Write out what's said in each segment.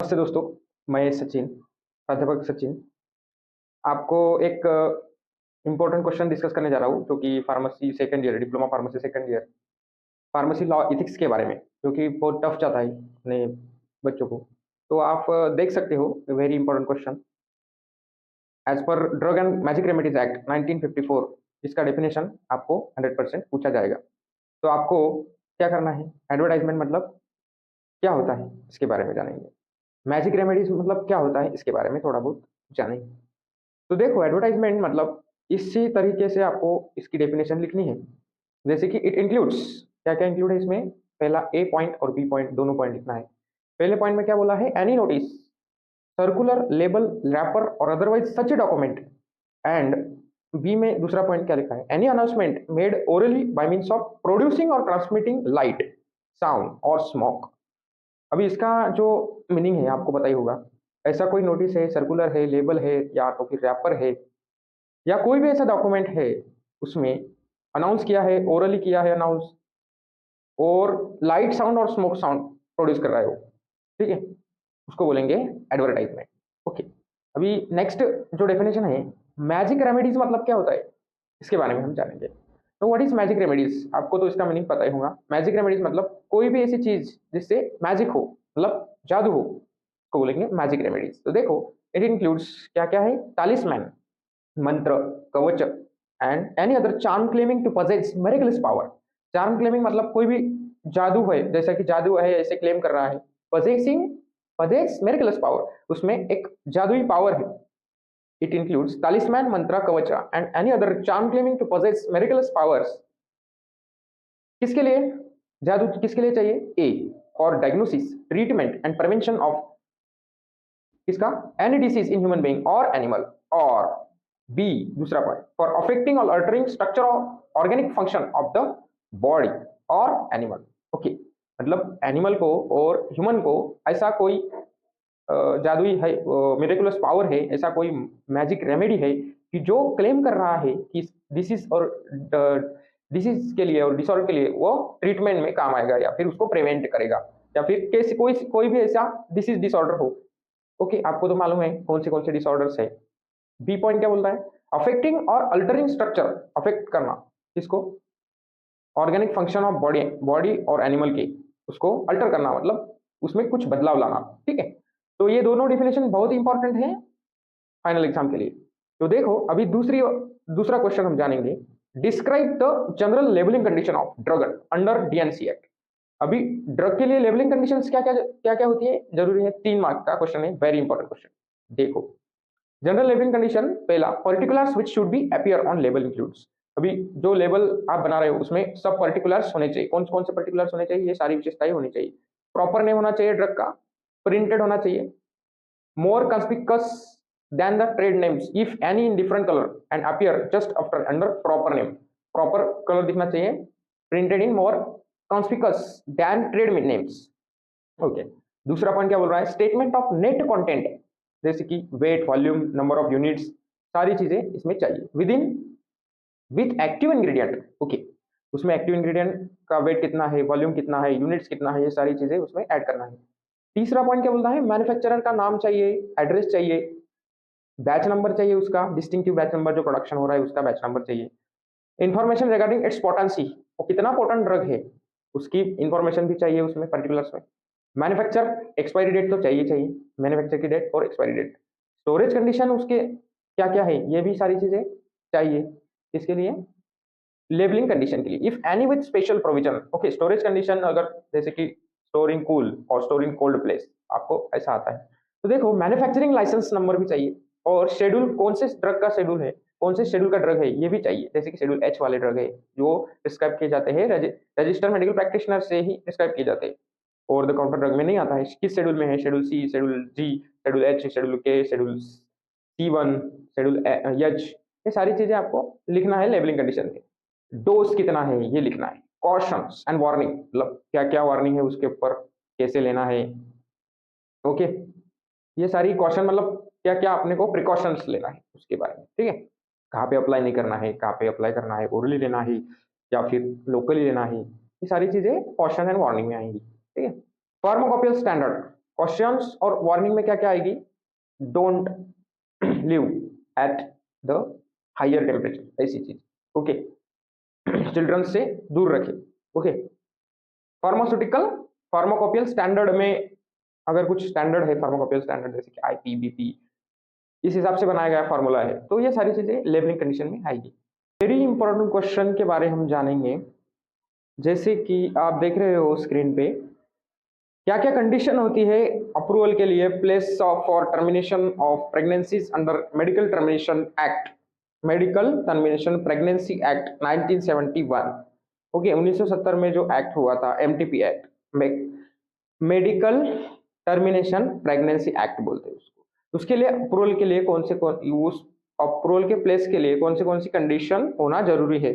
नमस्ते दोस्तों, मैं सचिन, प्राध्यापक सचिन। आपको एक इम्पोर्टेंट क्वेश्चन डिस्कस करने जा रहा हूँ, जो कि pharmacy second year, diploma pharmacy second year, pharmacy law ethics के बारे में, जो कि बहुत टफ जाता है अपने बच्चों को। तो आप देख सकते हो, very important question. As per drug and magic remedies act 1954, इसका डेफिनेशन आपको 100% पूछा जाएगा। तो आपको क्या करना है? एडवर्टाइजमेंट मतलब क्या होता है, इसके बारे में जानेंगे। मैजिक रेमेडीज मतलब क्या होता है, इसके बारे में थोड़ा बहुत जानेंगे। तो देखो, एडवर्टाइजमेंट मतलब इसी तरीके से आपको इसकी डेफिनेशन लिखनी है। जैसे कि इट इंक्लूड्स, क्या क्या इंक्लूड है इसमें? पहला ए पॉइंट और बी पॉइंट, दोनों पॉइंट लिखना है। पहले पॉइंट में क्या बोला है? Any notice, circular, label, wrapper और otherwise such a document. And B में दूसरा पॉइंट क्या लिखा है? Any announcement made orally by means of producing और ट्रांसमिटिंग लाइट, साउंड और स्मोक। अभी इसका जो मीनिंग है आपको पता ही होगा। ऐसा कोई नोटिस है, सर्कुलर है, लेबल है, या तो फिर रैपर है, या कोई भी ऐसा डॉक्यूमेंट है, उसमें अनाउंस किया है, ओरली किया है अनाउंस, और लाइट साउंड और स्मोक साउंड प्रोड्यूस कर रहा है वो, ठीक है, उसको बोलेंगे एडवर्टाइजमेंट। ओके, अभी नेक्स्ट जो डेफिनेशन है, मैजिक रेमेडीज मतलब क्या होता है, इसके बारे में हम जानेंगे। तो व्हाट इज मैजिक रेमेडीज? आपको तो इसका मीनिंग पता ही होगा। मैजिक रेमेडीज मतलब कोई भी ऐसी चीज जिससे मैजिक हो, मतलब जादू हो, को बोलेंगे मैजिक रेमेडीज। तो देखो, इट इंक्लूड्स क्या क्या है? Talisman, mantra, kavach, and any other charm claiming to possess miraculous power. Charm claiming मतलब कोई भी जादू है, जैसा कि जादू है ऐसे क्लेम कर रहा है। पजेसिंग, पजेस मिरेकलस पावर, उसमें एक जादुई पावर है। इट इंक्लूड्स talisman, mantra, कवच and any other charm claiming to possess miraculous powers। किसके लिए जादू, किसके लिए चाहिए? A, for diagnosis, treatment and prevention of किसका? Any disease in human being और एनिमल। और बी, दूसरा पॉइंट, फॉर अफेक्टिंग और altering structure of organic function of the body और एनिमल। ओके, मतलब एनिमल को और ह्यूमन को ऐसा कोई जादुई है, मिरेकुलस पावर है, ऐसा कोई मैजिक रेमेडी है कि जो क्लेम कर रहा है कि डिसीज और डिसीज के लिए और डिसऑर्डर के लिए वो ट्रीटमेंट में काम आएगा, या फिर उसको प्रिवेंट करेगा, या फिर कैसे कोई भी ऐसा डिसीज डिसऑर्डर हो। ओके, आपको तो मालूम है कौन से डिसऑर्डर्स है। बी पॉइंट क्या बोल रहा है? अफेक्टिंग और अल्टरिंग स्ट्रक्चर, अफेक्ट करना किसको? Organic function of body, body और एनिमल के, उसको अल्टर करना मतलब उसमें कुछ बदलाव लाना, ठीक है। तो ये दोनों डिफिनेशन बहुत इंपॉर्टेंट है फाइनल एग्जाम के लिए। तो देखो, अभी दूसरा क्वेश्चन हम जानेंगे। Describe the general labelling condition of drug under DNC act. अभी ड्रग के लिए लेबलिंग कंडीशंस क्या क्या होती है, जरूरी है, 3 मार्क का क्वेश्चन है, वेरी इंपॉर्टेंट क्वेश्चन। देखो, जनरल लेबलिंग कंडीशन, पहला, particulars which should be appear on label includes. अभी जो लेबल आप बना रहे हो उसमें सब पर्टिकुलर्स होने चाहिए। कौन कौन से पर्टिकुलर्स होने चाहिए? ये सारी विशेषताएं होनी चाहिए। प्रॉपर नेम होना चाहिए ड्रग का, प्रिंटेड होना चाहिए, more conspicuous than the trade names if any in different color and appear just after under proper name। proper color दिखना चाहिए, printed in more conspicuous than trade names। Okay, दूसरा point क्या बोल रहा है? स्टेटमेंट ऑफ नेट कंटेंट, जैसे कि weight, volume, number of units, सारी चीजें इसमें चाहिए। With in, with active ingredient. Okay, उसमें एक्टिव इंग्रेडिएंट का वेट कितना है, वॉल्यूम कितना है, यूनिट्स कितना है, ये सारी चीजें उसमें ऐड करना है। तीसरा पॉइंट क्या बोलता है? मैन्युफैक्चरर का नाम चाहिए, एड्रेस चाहिए, बैच नंबर चाहिए उसका, डिस्टिंक्टिव बैच नंबर, जो प्रोडक्शन हो रहा है उसका बैच नंबर चाहिए। इन्फॉर्मेशन रिगार्डिंग इट्स पोटेंसी, वो कितना पोटेंट ड्रग है उसकी इंफॉर्मेशन भी चाहिए उसमें, पर्टिकुलर्स में। मैन्युफैक्चर एक्सपायरी डेट तो चाहिए, मैन्युफैक्चर की डेट और एक्सपायरी डेट। स्टोरेज कंडीशन उसके क्या क्या है, ये भी सारी चीजें चाहिए। इसके लिए लेबलिंग कंडीशन के लिए, if any with special provision. Okay, storage condition अगर जैसे कि स्टोरिंग कूल और स्टोरिंग कोल्ड प्लेस, आपको ऐसा आता है। तो देखो, मैन्युफैक्चरिंग लाइसेंस नंबर भी चाहिए, और शेड्यूल, कौन से ड्रग का शेड्यूल है, कौन से शेड्यूल का ड्रग है, ये भी चाहिए। जैसे कि शेड्यूल एच वाले ड्रग है जो प्रिस्क्राइब किए जाते हैं रजिस्टर्ड मेडिकल प्रैक्टिशनर से ही प्रिस्क्राइब किए जाते हैं, ओवर द काउंटर ड्रग में नहीं आता है। किस शेड्यूल में है? शेड्यूल सी, शेड्यूल जी, शेड्यूल एच, शेड्यूल के, शेड्यूल C1, शेड्यूल एच, ये सारी चीजें आपको लिखना है लेबलिंग कंडीशन में। डोज कितना है ये लिखना है। कॉशंस एंड वार्निंग, मतलब क्या क्या वार्निंग है उसके ऊपर, कैसे लेना है। ओके, ये सारी कॉशन मतलब क्या क्या अपने को प्रिकॉशंस लेना है उसके बारे में, ठीक है। कहाँ पे अप्लाई नहीं करना है, कहाँ पे अप्लाई करना है, ओरली लेना है या फिर लोकली लेना है, ये सारी चीजें कॉशन एंड वार्निंग में आएंगी, ठीक है। फार्माकोपियल स्टैंडर्ड, क्वेश्चंस और वार्निंग में क्या क्या आएगी, don't live at the higher temperature, ऐसी चीज, ओके। चिल्ड्रन से दूर रखें, ओके। फार्मास्यूटिकल फार्माकोपियल स्टैंडर्ड में अगर कुछ स्टैंडर्ड है, फार्माकोपियल स्टैंडर्ड जैसे कि IPBP, इस हिसाब से बनाया गया फार्मूला है, तो ये सारी चीजें लेबलिंग कंडीशन में आएगी। वेरी इंपॉर्टेंट क्वेश्चन के बारे हम जानेंगे, जैसे कि आप देख रहे हो स्क्रीन पे, क्या क्या कंडीशन होती है अप्रूवल के लिए, place of for termination of pregnancies under medical termination act, medical termination pregnancy act 1971, okay. 1970 में जो एक्ट हुआ था, MTP act, medical termination pregnancy act बोलते हैं उसको। उसके लिए अप्रूवल के लिए उस अप्रूवल के प्लेस के लिए कौन सी कंडीशन होना जरूरी है,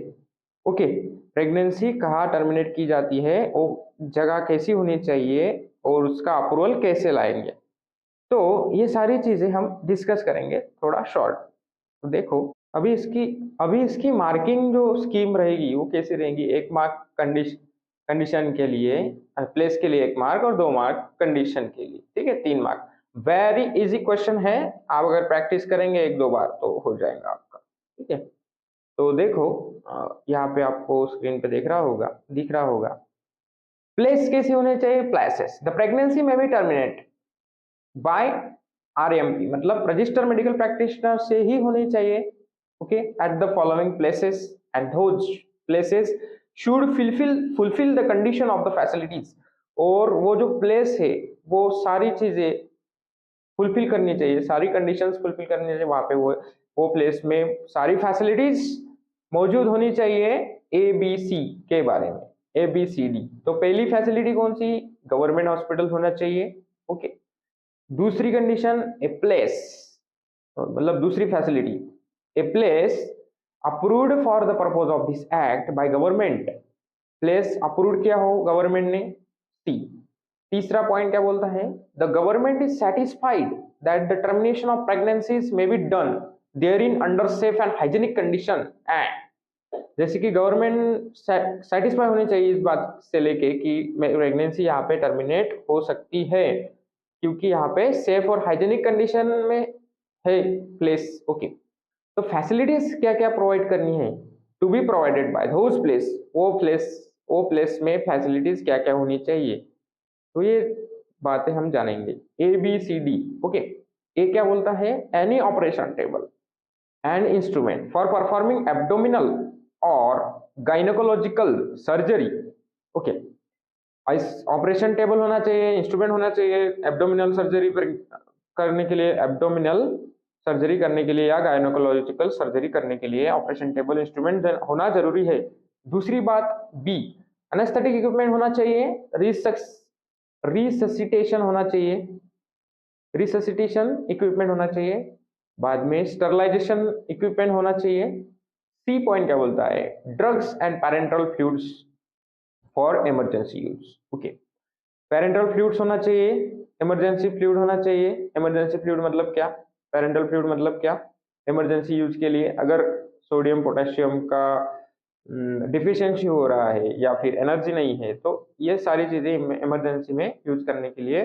ओके। प्रेगनेंसी कहाँ टर्मिनेट की जाती है, वो जगह कैसी होनी चाहिए और उसका अप्रूवल कैसे लाएंगे, तो ये सारी चीजें हम डिस्कस करेंगे थोड़ा शॉर्ट। तो देखो अभी इसकी मार्किंग जो स्कीम रहेगी वो कैसी रहेगी, 1 मार्क कंडीशन के लिए, प्लेस के लिए 1 मार्क और 2 मार्क कंडीशन के लिए, ठीक है, 3 मार्क। वेरी इजी क्वेश्चन है, आप अगर प्रैक्टिस करेंगे 1-2 बार तो हो जाएगा आपका, ठीक है। तो देखो यहाँ पे आपको स्क्रीन पे दिख रहा होगा प्लेस कैसे होने चाहिए, प्लेसेस, द प्रेगनेंसी में बी टर्मिनेट बाय RMP, मतलब रजिस्टर मेडिकल प्रैक्टिशनर से ही होनी चाहिए, okay, at the following places and those places should fulfil the condition of the facilities, और वो जो प्लेस है वो सारी चीजें फुलफिल करनी चाहिए, सारी कंडीशंस फुलफिल करनी चाहिए, वहां पे वो प्लेस में सारी फैसिलिटीज मौजूद होनी चाहिए, ABC के बारे में, ABCD। तो पहली फैसिलिटी कौन सी, गवर्नमेंट हॉस्पिटल होना चाहिए, ओके। दूसरी कंडीशन, ए प्लेस, मतलब दूसरी facility, a place approved for the purpose of this act by government, place approved किया हो गवर्नमेंट ने, सी। तीसरा पॉइंट क्या बोलता है, the government is satisfied that the termination of pregnancies may be done therein under safe and hygienic condition, and जैसे कि government satisfy होनी चाहिए इस बात से लेके कि प्रेगनेंसी यहाँ पे टर्मिनेट हो सकती है क्योंकि यहाँ पे सेफ और हाइजीनिक कंडीशन में है प्लेस, ओके। तो फैसिलिटीज क्या क्या प्रोवाइड करनी है, to be provided by those place, वो प्लेस में फैसिलिटीज क्या क्या होनी चाहिए, तो ये बातें हम जानेंगे, ABCD, ओके। ए क्या बोलता है, any operation table and instrument for performing abdominal और गाइनकोलॉजिकल सर्जरी, ओके। ऑपरेशन टेबल होना चाहिए, इंस्ट्रूमेंट होना चाहिए, एब्डोमिनल सर्जरी करने के लिए, एब्डोमिनल सर्जरी करने के लिए या गाइनकोलॉजिकल सर्जरी करने के लिए ऑपरेशन टेबल इंस्ट्रूमेंट होना जरूरी है। दूसरी बात, बी, एनेस्थेटिक इक्विपमेंट होना चाहिए, रिससिटेशन होना चाहिए, रिससिटेशन इक्विपमेंट होना चाहिए, बाद में स्टरलाइजेशन इक्विपमेंट होना चाहिए। सी पॉइंट क्या बोलता है, drugs and parental fluids for emergency use, okay. Parental fluids होना चाहिए, इमरजेंसी फ्लूइड होना चाहिए। इमरजेंसी फ्लूइड मतलब क्या, पैरेंटल फ्लूइड मतलब क्या, इमरजेंसी यूज के लिए अगर सोडियम पोटेशियम का डिफिशियंसी हो रहा है या फिर एनर्जी नहीं है, तो ये सारी चीजें इमरजेंसी में यूज करने के लिए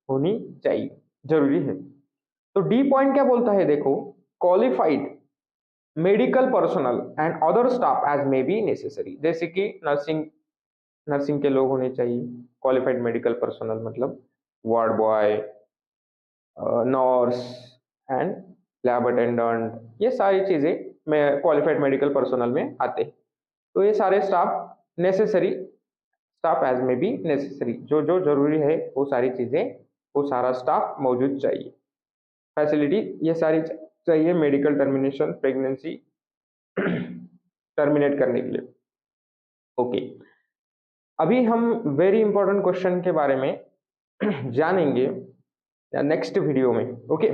होनी चाहिए, जरूरी है। तो डी पॉइंट क्या बोलता है, देखो, qualified medical personal and other staff as may be necessary, जैसे कि नर्सिंग के लोग होने चाहिए, क्वालिफाइड मेडिकल पर्सनल मतलब ward boy, nurse and lab attendant, ये सारी चीजें में क्वालिफाइड मेडिकल पर्सनल में आते हैं। तो ये सारे स्टाफ नेसेसरी, स्टाफ एज में भी नेसेसरी, जो जो जरूरी है वो सारी चीजें, वो सारा स्टाफ मौजूद चाहिए, फैसिलिटी ये सारी चाहिए मेडिकल टर्मिनेशन प्रेगनेंसी टर्मिनेट करने के लिए, ओके। अभी हम वेरी इंपॉर्टेंट क्वेश्चन के बारे में जानेंगे नेक्स्ट वीडियो में, ओके।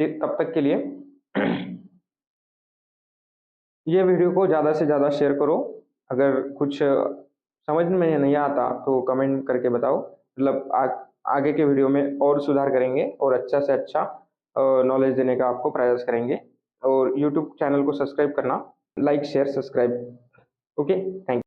तब तक के लिए ये वीडियो को ज़्यादा से ज़्यादा शेयर करो, अगर कुछ समझ में नहीं आता तो कमेंट करके बताओ, मतलब आगे के वीडियो में और सुधार करेंगे और अच्छा से अच्छा नॉलेज देने का आपको प्रयास करेंगे। और यूट्यूब चैनल को सब्सक्राइब करना, like share subscribe, okay, thank you.